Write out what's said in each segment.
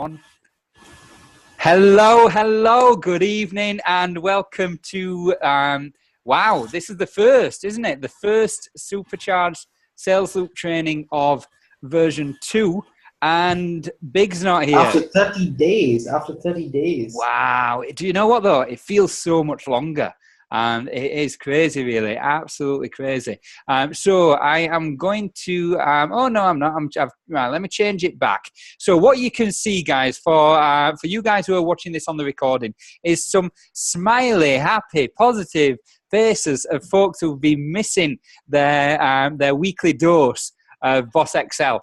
One. Hello, good evening, and welcome to, wow, this is the first, isn't it? The first Supercharged Sales Loop training of version 2, and Big's not here. After 30 days, Wow. Do you know what, though? It feels so much longer. It is crazy, really, absolutely crazy. So I am going to, oh no, I'm not. Right, let me change it back. So what you can see, guys, for you guys who are watching this on the recording, is some smiley, happy, positive faces of folks who've been missing their weekly dose of BOSSXL.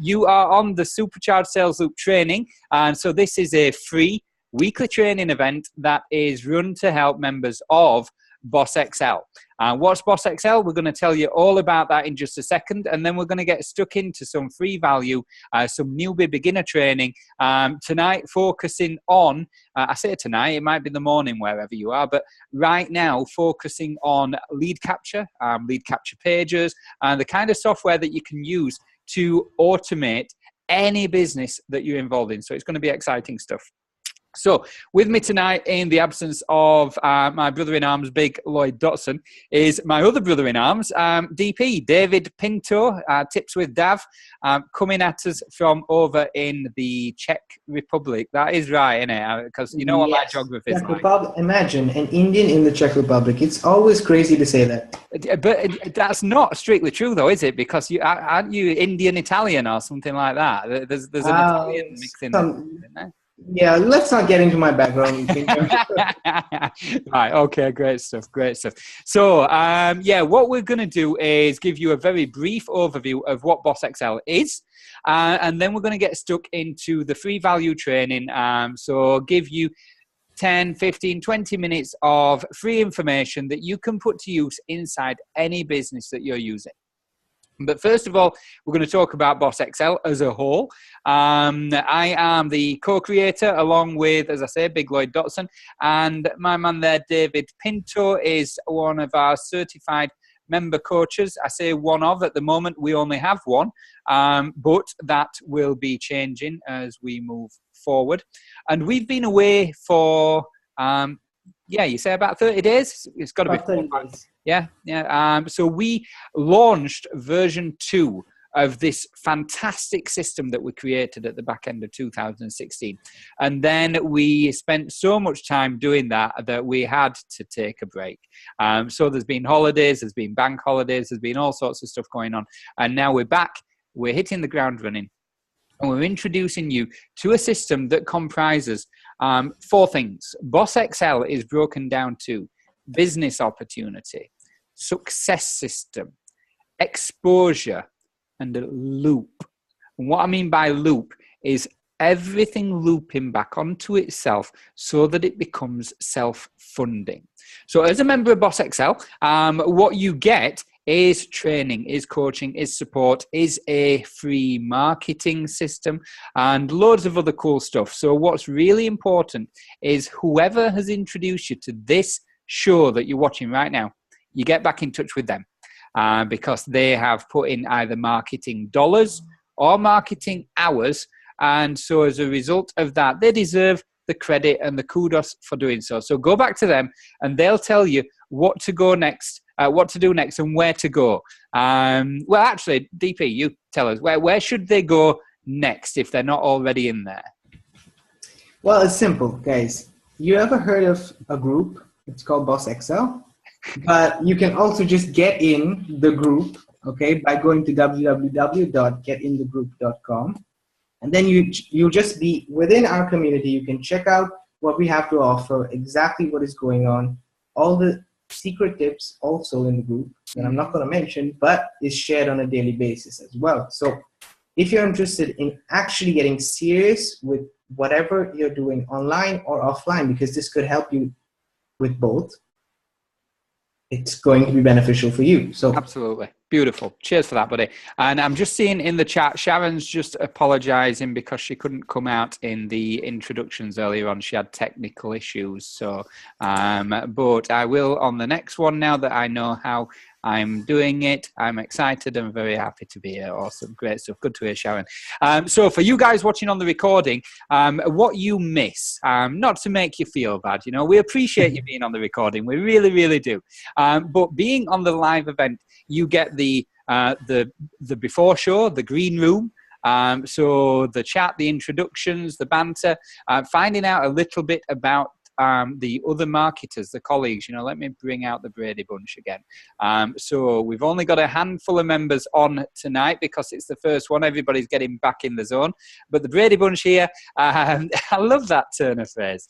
You are on the Supercharged Sales Loop training, and so this is a free weekly training event that is run to help members of BOSSXL. What's BOSSXL? We're going to tell you all about that in just a second, and then we're going to get stuck into some free value, some newbie beginner training tonight, focusing on, I say tonight, it might be the morning wherever you are, but right now focusing on lead capture pages, and the kind of software that you can use to automate any business that you're involved in. So it's going to be exciting stuff. So with me tonight, in the absence of my brother-in-arms, Big Lloyd Dotson, is my other brother-in-arms, DP, David Pinto, Tips with Dav, coming at us from over in the Czech Republic. That is right, isn't it? Because you know what my geography is like. Imagine an Indian in the Czech Republic. It's always crazy to say that. But that's not strictly true, though, is it? Because aren't you Indian Italian or something like that? There's an Italian mix in there, isn't there? Yeah, let's not get into my background. Right, okay, great stuff. So, yeah, what we're going to do is give you a very brief overview of what BOSSXL is, and then we're going to get stuck into the free value training. So give you 10, 15, 20 minutes of free information that you can put to use inside any business that you're using. But first of all, we're going to talk about BOSSXL as a whole. I am the co-creator along with, as I say, Big Lloyd Dotson, and my man there, David Pinto, is one of our certified member coaches. I say one of, at the moment we only have one, but that will be changing as we move forward. And we've been away for, yeah, you say about 30 days? It's got to be 30 days. Yeah. So we launched version 2 of this fantastic system that we created at the back end of 2016. And then we spent so much time doing that we had to take a break. So there's been holidays, there's been bank holidays, there's been all sorts of stuff going on. And now we're back, we're hitting the ground running. And we're introducing you to a system that comprises 4 things. BOSSXL is broken down to business opportunity, success system, exposure, and a loop. And what I mean by loop is everything looping back onto itself so that it becomes self-funding. So as a member of BOSSXL, what you get is training, is coaching, is support, is a free marketing system, and loads of other cool stuff. So what's really important is whoever has introduced you to this show that you're watching right now, you get back in touch with them because they have put in either marketing dollars or marketing hours, and so as a result of that, they deserve the credit and the kudos for doing so. So go back to them and they'll tell you what to go next, what to do next, and where to go. Well, actually, DP, you tell us, where should they go next if they're not already in there? Well, it's simple, guys. You ever heard of a group? It's called BOSSXL. But you can also just get in the group, okay, by going to www.getinthegroup.com. And then you'll just be within our community. You can check out what we have to offer, exactly what is going on, all the secret tips also in the group that I'm not going to mention, but is shared on a daily basis as well. So if you're interested in actually getting serious with whatever you're doing online or offline, because this could help you with both, it's going to be beneficial for you. So absolutely. Beautiful. Cheers for that, buddy. And I'm just seeing in the chat, Sharon's just apologizing because she couldn't come out in the introductions earlier on. She had technical issues. So, but I will on the next one now that I know how I'm doing it. I'm excited and very happy to be here. Awesome. Great stuff. Good to hear, Sharon. So for you guys watching on the recording, what you miss, not to make you feel bad, you know, we appreciate you being on the recording. We really, really do. But being on the live event, you get the before show, the green room. So the chat, the introductions, the banter, finding out a little bit about the other marketers, the colleagues. You know, let me bring out the Brady Bunch again. So we've only got a handful of members on tonight because it's the first one. Everybody's getting back in the zone. But the Brady Bunch here, I love that turn of phrase.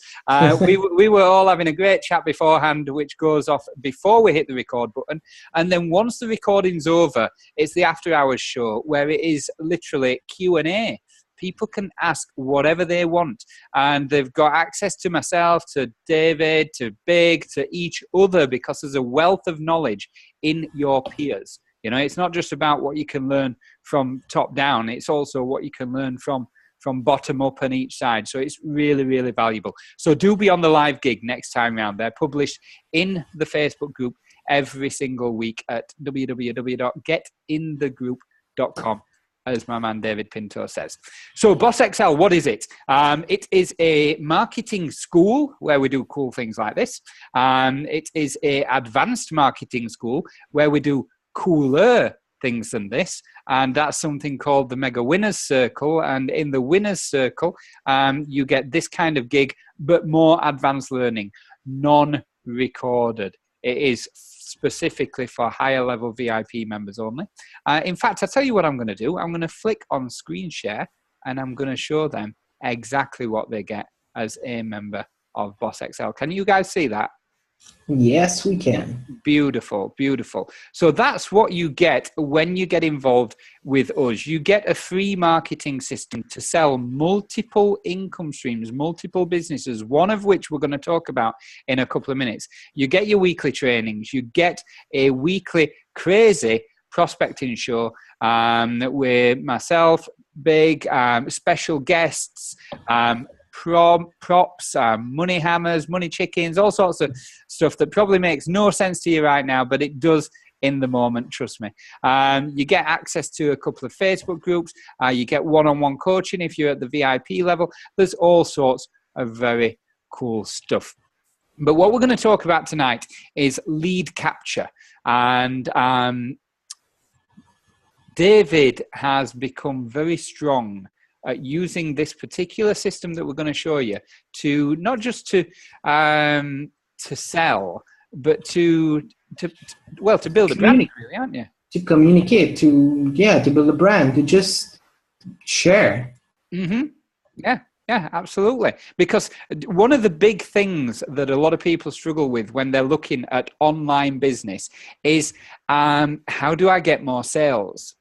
We were all having a great chat beforehand, which goes off before we hit the record button. And then once the recording's over, it's the after hours show where it is literally Q&A. People can ask whatever they want, and they've got access to myself, to David, to Big, to each other, because there's a wealth of knowledge in your peers. You know, it's not just about what you can learn from top down, it's also what you can learn from bottom up on each side. So it's really, really valuable. So do be on the live gig next time round. They're published in the Facebook group every single week at www.getinthegroup.com. as my man David Pinto says. So BOSSXL, what is it? It is a marketing school where we do cool things like this. It is a advanced marketing school where we do cooler things than this. And that's something called the Mega Winners Circle. And in the Winners Circle, you get this kind of gig, but more advanced learning, non-recorded. It is specifically for higher level VIP members only. In fact, I'll tell you what I'm going to do. I'm going to flick on screen share and I'm going to show them exactly what they get as a member of BOSSXL. Can you guys see that? Yes, we can. Beautiful, beautiful. So that's what you get when you get involved with us. You get a free marketing system to sell multiple income streams, multiple businesses, one of which we're going to talk about in a couple of minutes. You get your weekly trainings. You get a weekly crazy prospecting show with myself, Big, special guests, props, money hammers, money chickens, all sorts of stuff that probably makes no sense to you right now, but it does in the moment, trust me. You get access to a couple of Facebook groups. You get one-on-one coaching if you're at the VIP level. There's all sorts of very cool stuff. But what we're going to talk about tonight is lead capture. And David has become very strong using this particular system that we're going to show you to not just to sell, but to build a brand, really, aren't you? To communicate, to build a brand, to just share. Mm-hmm. Yeah, absolutely. Because one of the big things that a lot of people struggle with when they're looking at online business is how do I get more sales?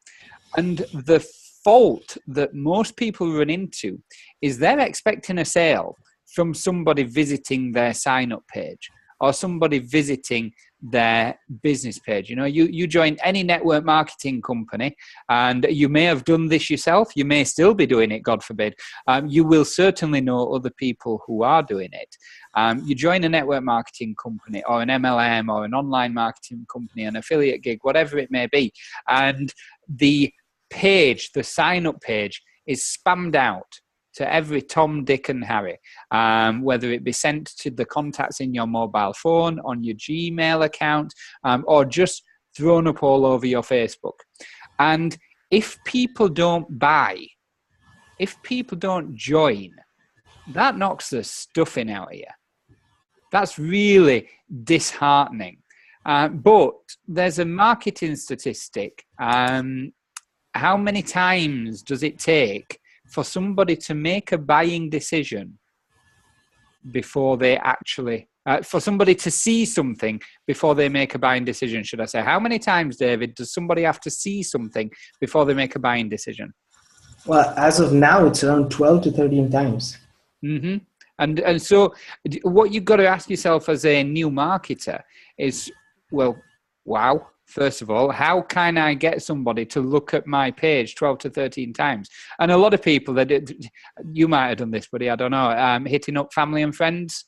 And the fault that most people run into is they're expecting a sale from somebody visiting their sign-up page or somebody visiting their business page. You know, you join any network marketing company and you may have done this yourself. You may still be doing it, God forbid. You will certainly know other people who are doing it. You join a network marketing company or an MLM or an online marketing company, an affiliate gig, whatever it may be, and the page, the sign-up page, is spammed out to every Tom, Dick and Harry, whether it be sent to the contacts in your mobile phone, on your Gmail account, or just thrown up all over your Facebook. And if people don't buy, if people don't join, that knocks the stuffing out of you. That's really disheartening. But there's a marketing statistic. How many times does it take for somebody to make a buying decision before they actually, for somebody to see something before they make a buying decision, should I say? How many times, David, does somebody have to see something before they make a buying decision? Well, as of now, it's around 12 to 13 times. Mm-hmm. And so what you've got to ask yourself as a new marketer is, well, wow, First of all, how can I get somebody to look at my page 12 to 13 times? And a lot of people you might have done this, buddy, I don't know, hitting up family and friends.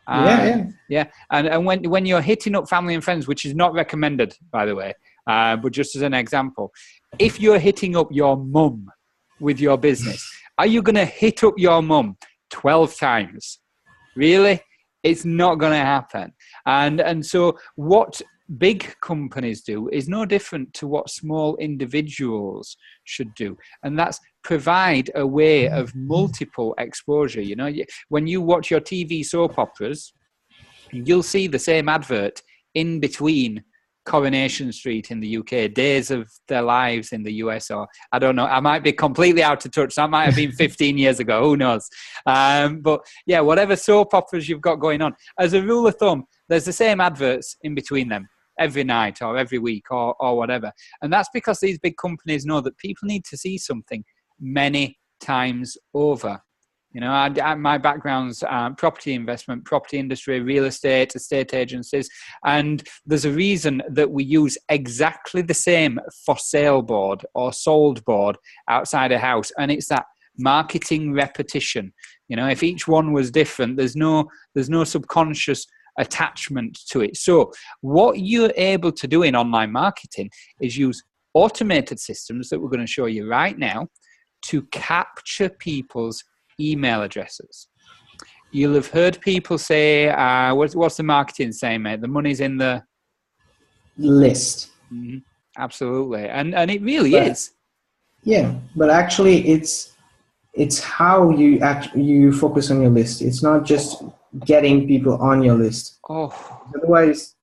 Yeah. And when you're hitting up family and friends, which is not recommended, by the way, but just as an example, if you're hitting up your mum with your business, are you going to hit up your mum 12 times? Really? It's not going to happen. And so what big companies do is no different to what small individuals should do. And that's provide a way of multiple exposure. You know, when you watch your TV soap operas, you'll see the same advert in between Coronation Street in the UK, Days of Their Lives in the US, or I don't know, I might be completely out of touch. That might have been 15 years ago, who knows? But yeah, whatever soap operas you've got going on, as a rule of thumb, there's the same adverts in between them every night or every week or whatever. And that's because these big companies know that people need to see something many times over. You know, my background's property investment, property industry, real estate, estate agencies, and there's a reason that we use exactly the same for sale board or sold board outside a house, and it's that marketing repetition. You know, if each one was different, there's no subconscious attachment to it. So what you're able to do in online marketing is use automated systems that we're going to show you right now to capture people's email addresses. You'll have heard people say, what's the marketing saying, mate? The money's in the list. Mm-hmm. Absolutely. And it really is. Yeah, but actually it's how you focus on your list. It's not just getting people on your list. Otherwise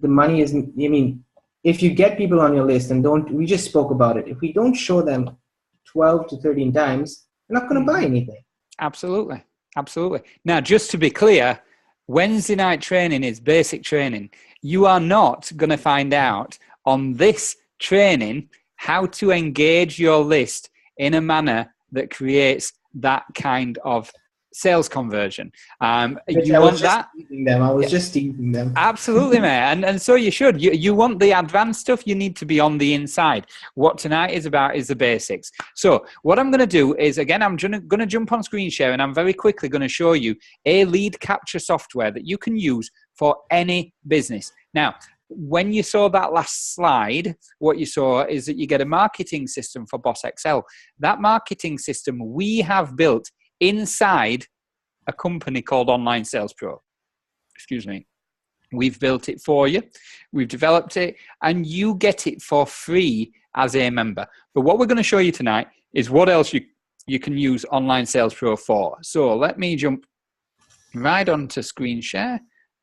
the money isn't, I mean, if you get people on your list and we just spoke about it, if we don't show them 12 to 13 times, they're not going to buy anything. Absolutely. Now, just to be clear, Wednesday night training is basic training. You are not going to find out on this training how to engage your list in a manner that creates that kind of sales conversion. You want that? I was just teasing them. Absolutely, mate. And so you should. You want the advanced stuff, you need to be on the inside. What tonight is about is the basics. So what I'm going to do is, again, I'm going to jump on screen share, and I'm very quickly going to show you a lead capture software that you can use for any business. Now, when you saw that last slide, what you saw is that you get a marketing system for BOSSXL. That marketing system we have built inside a company called Online Sales Pro. Excuse me. We've built it for you. We've developed it, and you get it for free as a member. But what we're going to show you tonight is what else you can use Online Sales Pro for. So let me jump right onto screen share.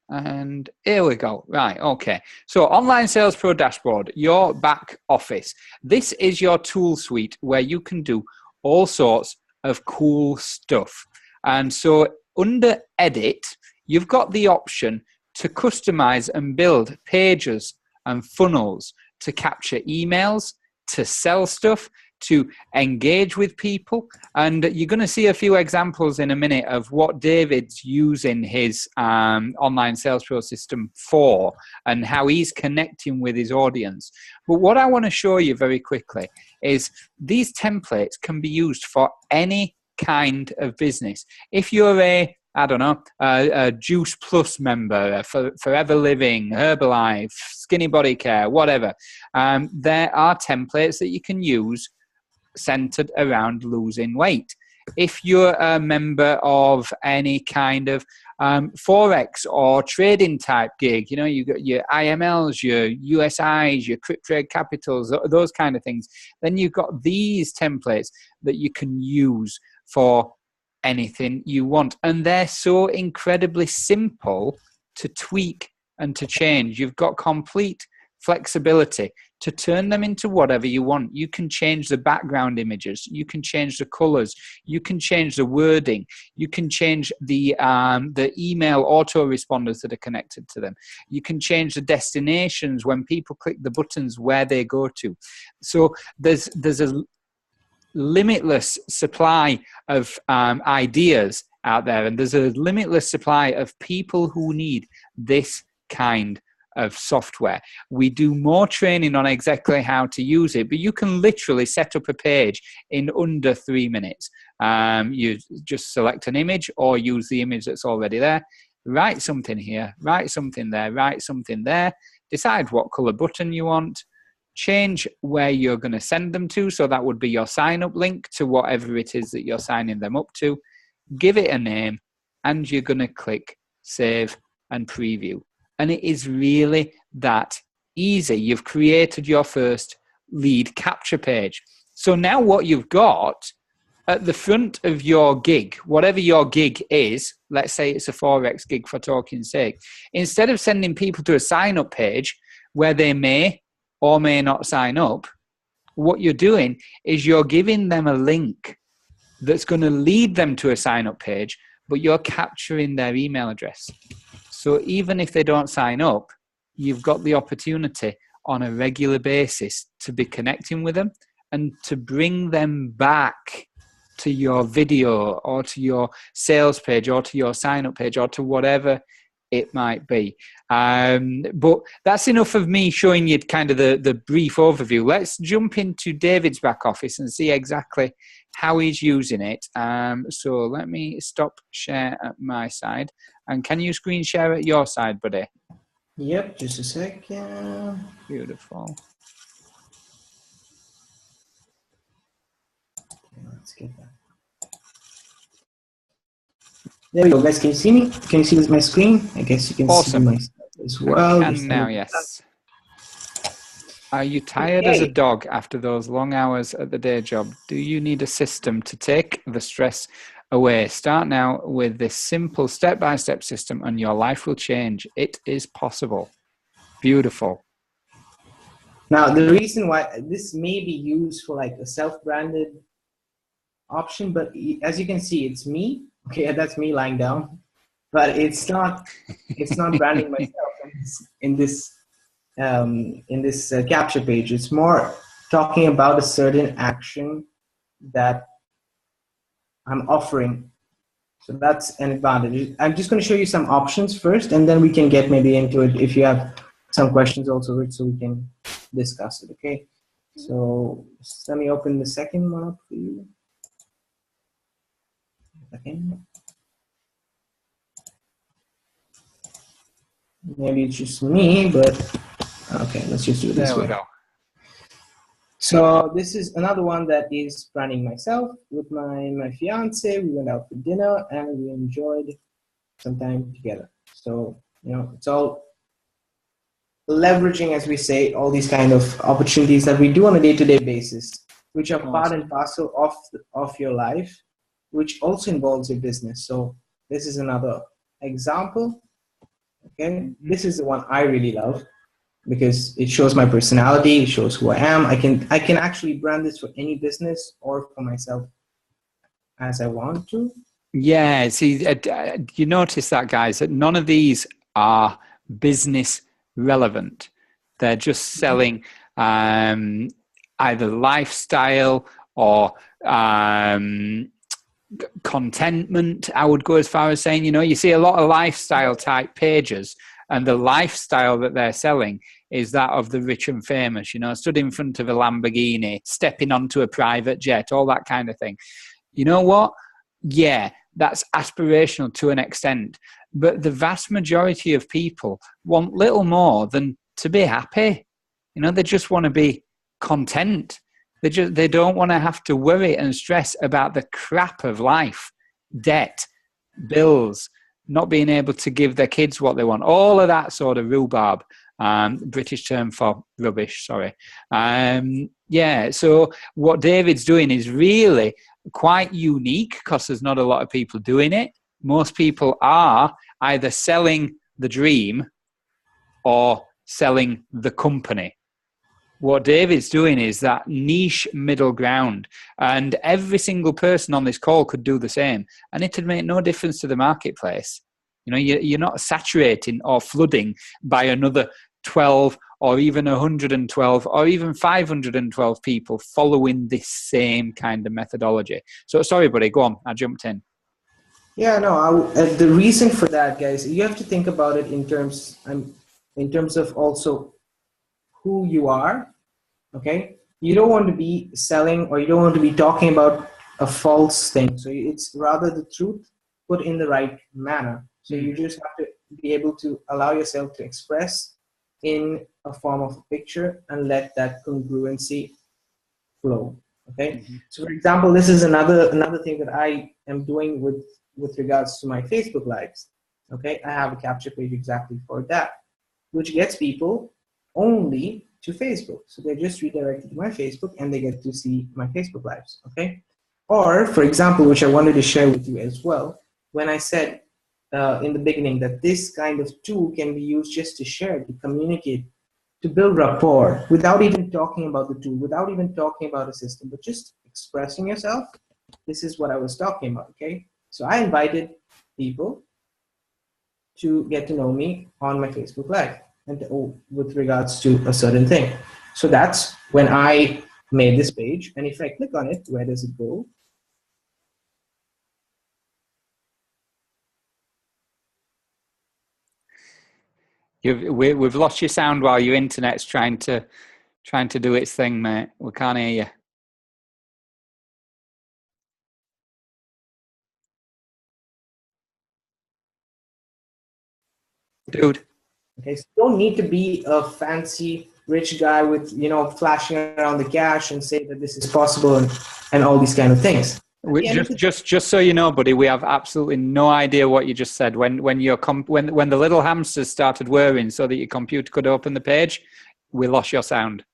And here we go. Right, okay. So Online Sales Pro dashboard, your back office. This is your tool suite where you can do all sorts of cool stuff. And so under edit, you've got the option to customize and build pages and funnels to capture emails, to sell stuff, to engage with people. And you're going to see a few examples in a minute of what David's using his Online Sales Pro system for and how he's connecting with his audience. But what I want to show you very quickly is these templates can be used for any kind of business. If you're a Juice Plus member, Forever Living, Herbalife, Skinny Body Care, whatever, there are templates that you can use centered around losing weight. If you're a member of any kind of Forex or trading type gig, you know, you got your IMLs, your USIs, your Crypt Trade Capitals, those kind of things, then you've got these templates that you can use for anything you want. And they're so incredibly simple to tweak and to change. You've got complete flexibility to turn them into whatever you want. You can change the background images. You can change the colors. You can change the wording. You can change the email autoresponders that are connected to them. You can change the destinations when people click the buttons where they go to. So there's a limitless supply of ideas out there, and there's a limitless supply of people who need this kind of software. We do more training on exactly how to use it, but you can literally set up a page in under 3 minutes. You just select an image or use the image that's already there. Write something here, write something there, write something there. Decide what color button you want. Change where you're going to send them to. So that would be your sign up link to whatever it is that you're signing them up to. Give it a name, and you're going to click save and preview. And it is really that easy. You've created your first lead capture page. So now what you've got at the front of your gig, whatever your gig is, let's say it's a Forex gig for talking's sake, instead of sending people to a sign-up page where they may or may not sign up, what you're doing is you're giving them a link that's going to lead them to a sign-up page, but you're capturing their email address. So even if they don't sign up, you've got the opportunity on a regular basis to be connecting with them and to bring them back to your video or to your sales page or to your sign-up page or to whatever it might be. But that's enough of me showing you kind of the brief overview. Let's jump into David's back office and see exactly how he's using it. So let me stop share at my side. And can you screen share at your side, buddy? Yep, just a second. Beautiful. Let's get that. There we go, guys. Can you see me? Can you see my screen? I guess you can see my stuff as well. I can now, yes. Are you tired as a dog after those long hours at the day job? Do you need a system to take the stress away? Start now with this simple step-by-step system and your life will change. It is possible. Beautiful. Now, the reason why this may be used for like a self-branded option, but as you can see, it's me. Okay, that's me lying down, but it's not branding myself in this capture page. It's more talking about a certain action that I'm offering. So that's an advantage. I'm just going to show you some options first, and then we can get maybe into it if you have some questions also, Rich, so we can discuss it. Okay, so let me open the second one up for you. Okay. Maybe it's just me, but okay, let's just do it this way. There we go. So this is another one that is branding myself with my fiance. We went out for dinner and we enjoyed some time together. So, you know, it's all leveraging, as we say, all these kind of opportunities that we do on a day-to-day basis, which are part and parcel of your life, which also involves your business. So this is another example. Okay, this is the one I really love because it shows my personality, it shows who I am. I can actually brand this for any business or for myself as I want to. Yeah, see, you notice that, guys, that none of these are business relevant. They're just selling either lifestyle or contentment. I would go as far as saying, you know, you see a lot of lifestyle type pages, and the lifestyle that they're selling is that of the rich and famous, you know, stood in front of a Lamborghini, stepping onto a private jet, all that kind of thing. You know what? Yeah, that's aspirational to an extent, but the vast majority of people want little more than to be happy. You know, they just want to be content. They don't want to have to worry and stress about the crap of life, debt, bills, not being able to give their kids what they want, all of that sort of rhubarb, British term for rubbish, sorry. Yeah, so what David's doing is really quite unique because there's not a lot of people doing it. Most people are either selling the dream or selling the company. What David's doing is that niche middle ground, and every single person on this call could do the same, and it would make no difference to the marketplace. You know, you're not saturating or flooding by another 12 or even 112 or even 512 people following this same kind of methodology. So sorry, buddy, go on. I jumped in. Yeah, no, the reason for that, guys, you have to think about it in terms, in terms of also who you are. Okay, you don't want to be selling, or you don't want to be talking about a false thing. So it's rather the truth put in the right manner. So you just have to be able to allow yourself to express in a form of a picture and let that congruency flow. Okay. So for example, this is another thing that I am doing with regards to my Facebook lives. Okay, I have a capture page exactly for that, which gets people only to Facebook. So they're just redirected to my Facebook and they get to see my Facebook lives. Okay. Or for example, which I wanted to share with you as well, when I said in the beginning that this kind of tool can be used just to share, to communicate, to build rapport without even talking about the tool, without even talking about a system, but just expressing yourself. This is what I was talking about. Okay. So I invited people to get to know me on my Facebook Live and with regards to a certain thing. So that's when I made this page. And if I click on it, where does it go? We've lost your sound while your internet's trying to do its thing, mate. We can't hear you. Dude. Okay, so you don't need to be a fancy rich guy with, you know, flashing around the cash and say that this is possible and all these kind of things. Just so you know, buddy, we have absolutely no idea what you just said. When the little hamsters started whirring so that your computer could open the page, we lost your sound.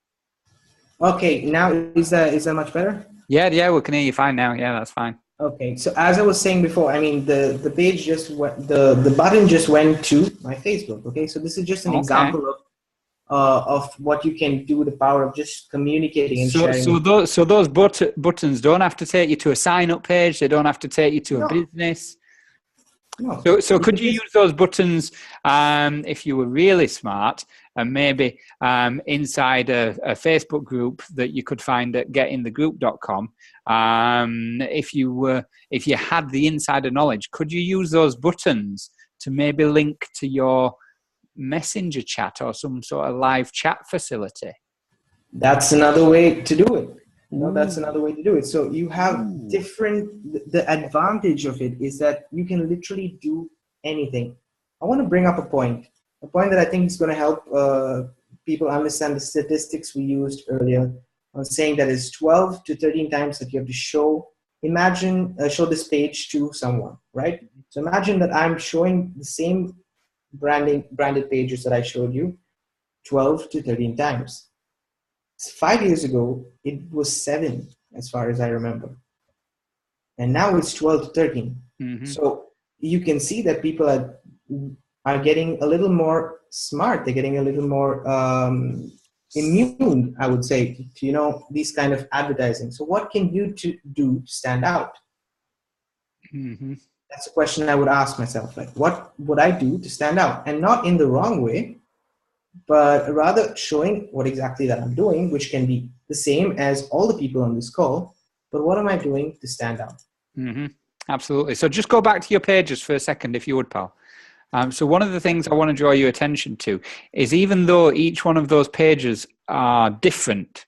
Okay, now is that much better? Yeah, we can hear you fine now. Yeah, that's fine. Okay, so as I was saying before, I mean the page just went, the button just went to my Facebook. Okay, so this is just an example of what you can do, the power of just communicating and sharing. So those buttons don't have to take you to a sign-up page. They don't have to take you to a business. No. So could you use those buttons if you were really smart, and maybe inside a Facebook group that you could find at getinthegroup.com, if you had the insider knowledge, could you use those buttons to maybe link to your messenger chat or some sort of live chat facility? That's another way to do it. That's another way to do it. So you have the advantage of it is that you can literally do anything. I want to bring up a point that I think is going to help people understand the statistics we used earlier on, saying that it's 12 to 13 times that you have to show this page to someone, right? So imagine that I'm showing the same branded pages that I showed you 12 to 13 times. 5 years ago, it was 7, as far as I remember. And now it's 12 to 13. Mm-hmm. So you can see that people are getting a little more smart. They're getting a little more immune, I would say, to, you know, these kind of advertising. So what can you do to stand out? Mm-hmm. That's a question I would ask myself. Like, what would I do to stand out? And not in the wrong way, but rather showing what exactly that I'm doing, which can be the same as all the people on this call, but what am I doing to stand out? Mm-hmm. Absolutely. So just go back to your pages for a second, if you would, pal. So one of the things I want to draw your attention to is, even though each one of those pages are different,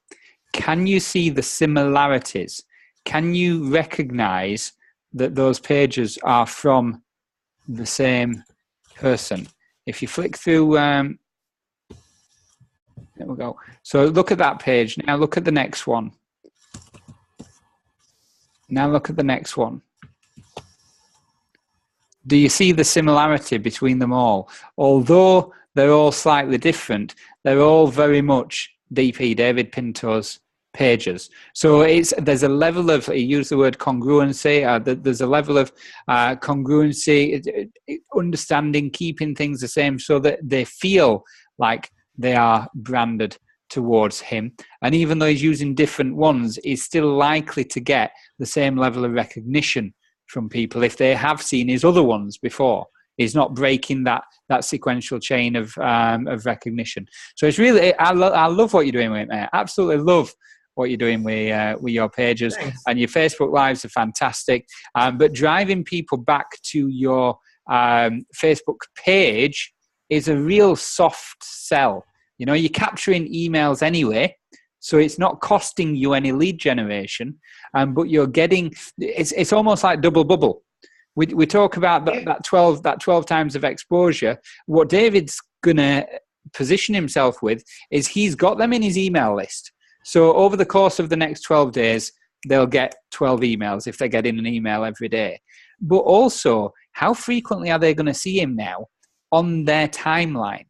can you see the similarities? Can you recognize that those pages are from the same person? If you flick through... there we go. So look at that page. Now look at the next one. Now look at the next one. Do you see the similarity between them all? Although they're all slightly different, they're all very much DP, David Pinto's pages. So there's a level of, you use the word congruency, there's a level of congruency, understanding, keeping things the same so that they feel like they are branded towards him. And even though he's using different ones, he's still likely to get the same level of recognition from people if they have seen his other ones before. He's not breaking that sequential chain of recognition. So it's really, I love what you're doing with it, mate. Absolutely love what you're doing with your pages. Thanks. And your Facebook Lives are fantastic. But driving people back to your Facebook page is a real soft sell. You know, you're capturing emails anyway, so it's not costing you any lead generation, but you're getting, it's almost like double bubble. We talk about that 12 times of exposure. What David's going to position himself with is he's got them in his email list. So over the course of the next 12 days, they'll get 12 emails if they're getting an email every day. But also, how frequently are they going to see him now on their timeline?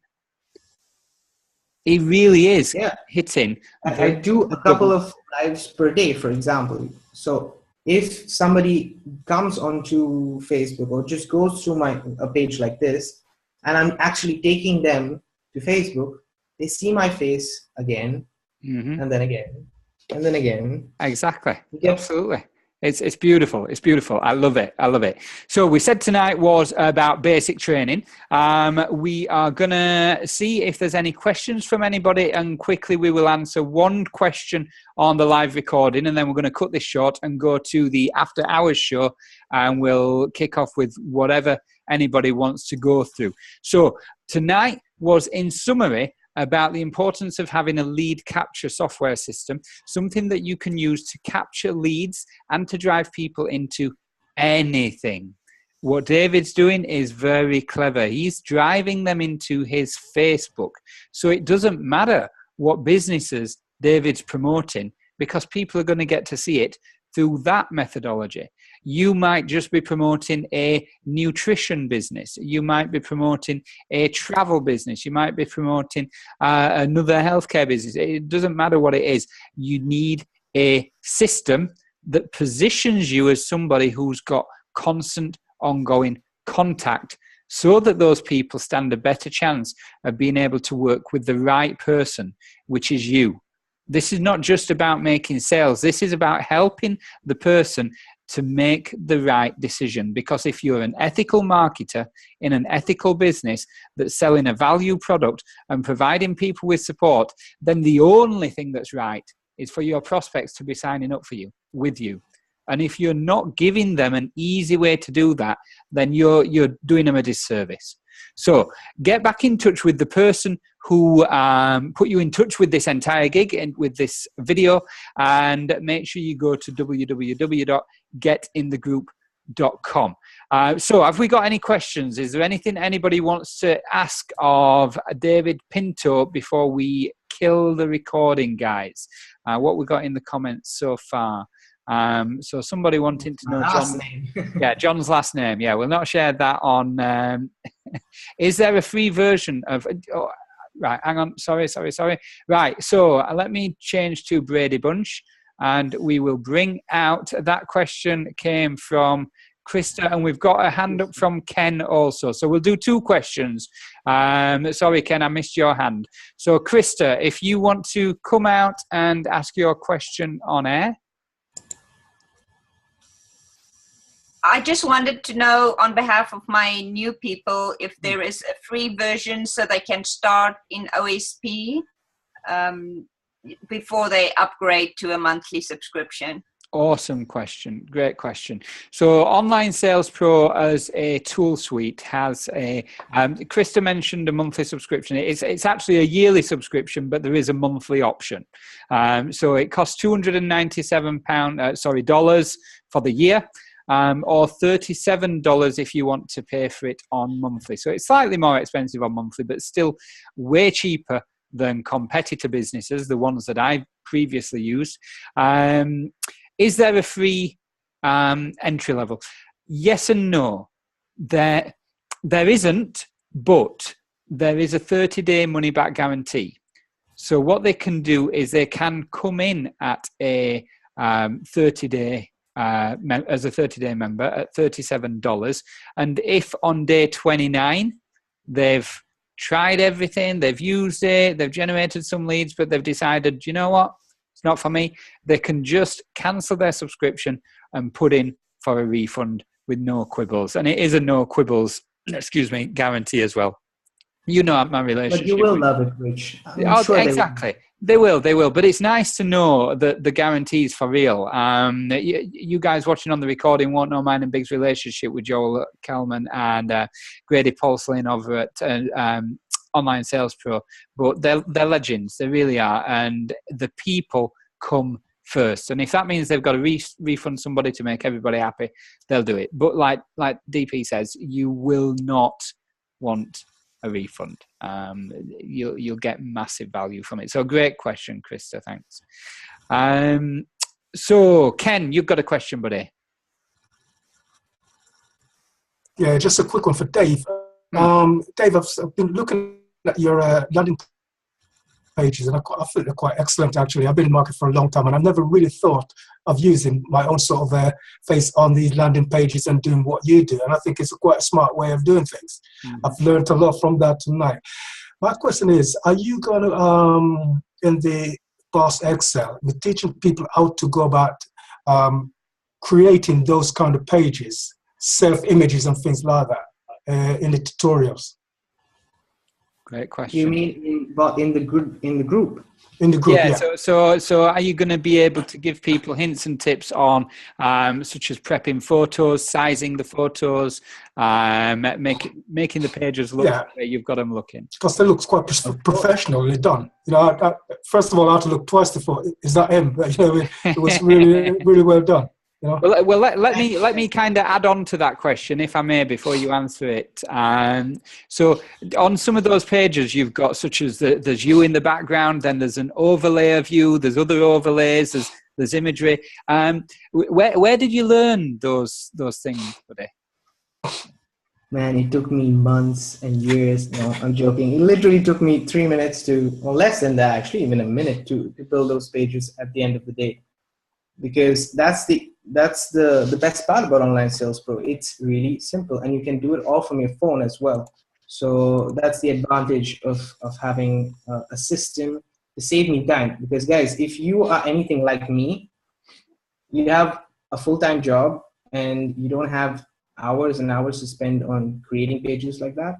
It really is hitting. I do a couple of lives per day, for example. So if somebody comes onto Facebook or just goes through a page like this, and I'm actually taking them to Facebook, they see my face again, and then again, and then again. Exactly. Absolutely. It's beautiful. It's beautiful. I love it. I love it. So we said tonight was about basic training. We are going to see if there's any questions from anybody, and quickly we will answer one question on the live recording, and then we're going to cut this short and go to the after hours show, and we'll kick off with whatever anybody wants to go through. So tonight was, in summary, about the importance of having a lead capture software system, something that you can use to capture leads and to drive people into anything. What David's doing is very clever. He's driving them into his Facebook. So it doesn't matter what businesses David's promoting, because people are going to get to see it through that methodology. You might just be promoting a nutrition business. You might be promoting a travel business. You might be promoting another healthcare business. It doesn't matter what it is. You need a system that positions you as somebody who's got constant, ongoing contact, so that those people stand a better chance of being able to work with the right person, which is you. This is not just about making sales. This is about helping the person to make the right decision. Because if you're an ethical marketer in an ethical business that's selling a value product and providing people with support, then the only thing that's right is for your prospects to be signing up for you, with you. And if you're not giving them an easy way to do that, then you're doing them a disservice. So get back in touch with the person who put you in touch with this entire gig and with this video, and make sure you go to www.getinthegroup.com. So have we got any questions? Is there anything anybody wants to ask of David Pinto before we kill the recording, guys? What we got in the comments so far? So somebody wanting to know John's name. Yeah, John's last name. Yeah, we'll not share that on. Is there a free version of? Oh, right, hang on. Sorry. Right, so let me change to Brady Bunch, and we will bring out that question came from Krista, and we've got a hand up from Ken also. So we'll do two questions. Sorry, Ken, I missed your hand. So Krista, if you want to come out and ask your question on air. I just wanted to know, on behalf of my new people, if there is a free version so they can start in OSP before they upgrade to a monthly subscription. Awesome question. Great question. So Online Sales Pro as a tool suite has a, Krista mentioned a monthly subscription. It's actually a yearly subscription, but there is a monthly option. So it costs $297, dollars for the year. Or $37 if you want to pay for it on monthly. So it's slightly more expensive on monthly, but still way cheaper than competitor businesses, the ones that I've previously used. Is there a free entry level? Yes and no. There isn't, but there is a 30-day money-back guarantee. So what they can do is they can come in at a 30-day as a 30-day member at $37, and if on day 29 they've tried everything, they've used it, they've generated some leads, but they've decided, you know what, it's not for me, they can just cancel their subscription and put in for a refund with no quibbles. And it is a no quibbles guarantee as well. You know my relationship. But you will love it, Rich. Exactly. They will, but it's nice to know that the guarantee's for real. You guys watching on the recording won't know mine and Big's relationship with Joel Kelman and Grady Paulslin over at Online Sales Pro, but they're legends. They really are, and the people come first. And if that means they've got to refund somebody to make everybody happy, they'll do it. But like DP says, you will not want a refund. You'll get massive value from it. So great question, Krista. Thanks. So Ken, you've got a question, buddy. Yeah, just a quick one for Dave. Dave, I've been looking at your landing pages, and I think they're quite excellent, actually. I've been in the market for a long time, and I've never really thought of using my own sort of face on these landing pages and doing what you do. And I think it's quite a smart way of doing things. I've learned a lot from that tonight. My question is, are you going to, in the BOSSXL, we're teaching people how to go about creating those kind of pages, self-images and things like that in the tutorials? Great question. You mean in the group? In the group, yeah. So are you going to be able to give people hints and tips on such as prepping photos, sizing the photos, making the pages look the way you've got them looking? Because they look quite professionally done. You know, first of all, I had to look twice before. Is that him? But, you know, it was really really well done. You know? Well, let me kind of add on to that question, if I may, before you answer it. So on some of those pages, you've got such as there's you in the background, then there's an overlay of you, there's other overlays, there's imagery. Where did you learn those things, buddy? Man, it took me months and years. No, I'm joking. It literally took me 3 minutes or less than that, actually, even a minute to build those pages at the end of the day. Because that's the best part about Online Sales Pro. It's really simple, and you can do it all from your phone as well. So that's the advantage of having a system to save me time. Because guys, if you are anything like me, you have a full-time job and you don't have hours and hours to spend on creating pages like that,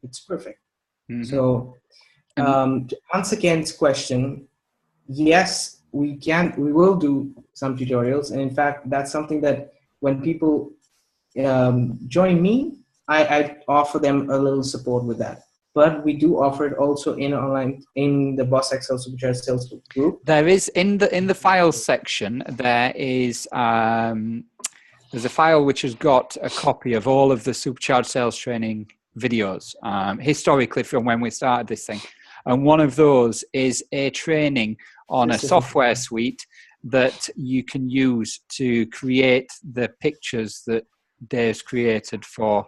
it's perfect. Mm-hmm. So to answer Ken's question, yes, we will do some tutorials, and in fact, that's something that when people join me, I offer them a little support with that. But we do offer it also in the BOSSXL Supercharged Sales group. There is in the files section. There's a file which has got a copy of all of the Supercharged Sales training videos historically from when we started this thing, and one of those is a training on a software suite that you can use to create the pictures that Dave's created for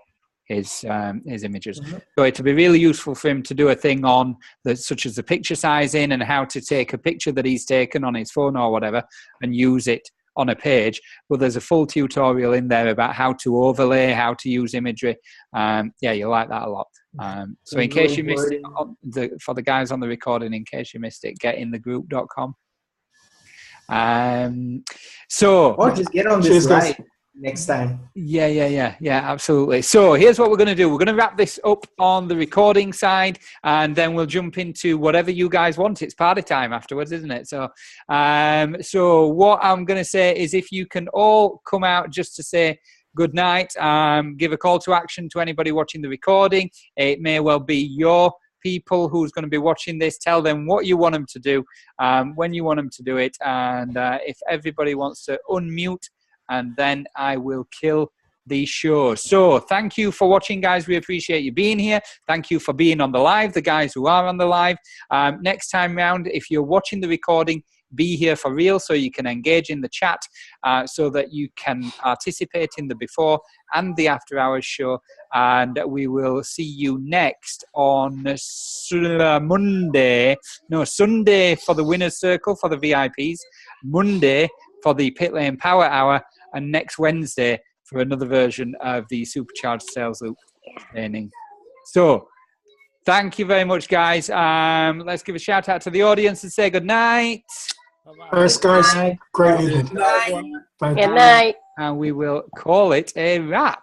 his images. Mm-hmm. So it'll be really useful for him to do a thing on such as the picture sizing and how to take a picture that he's taken on his phone or whatever and use it on a page. But there's a full tutorial in there about how to overlay, how to use imagery. You'll like that a lot. So in case you missed it, for the guys on the recording, in case you missed it, getinthegroup.com. Or just get on this right next time. Yeah, absolutely. So here's what we're going to do. We're going to wrap this up on the recording side, and then we'll jump into whatever you guys want. It's party time afterwards, isn't it? So what I'm going to say is if you can all come out just to say good night, give a call to action to anybody watching the recording. It may well be your people who's going to be watching this. Tell them what you want them to do, when you want them to do it, and if everybody wants to unmute, and then I will kill the show. So thank you for watching, guys. We appreciate you being here. Thank you for being on the live, the guys who are on the live. Next time round, if you're watching the recording, be here for real so you can engage in the chat, so that you can participate in the before and the after hours show. And we will see you next on Sunday for the winner's circle for the VIPs, Monday for the Pit Lane Power Hour, and next Wednesday for another version of the Supercharged Sales Loop training. So thank you very much, guys. Let's give a shout out to the audience and say good night. Thanks, guys. Great evening. Good night. And we will call it a wrap.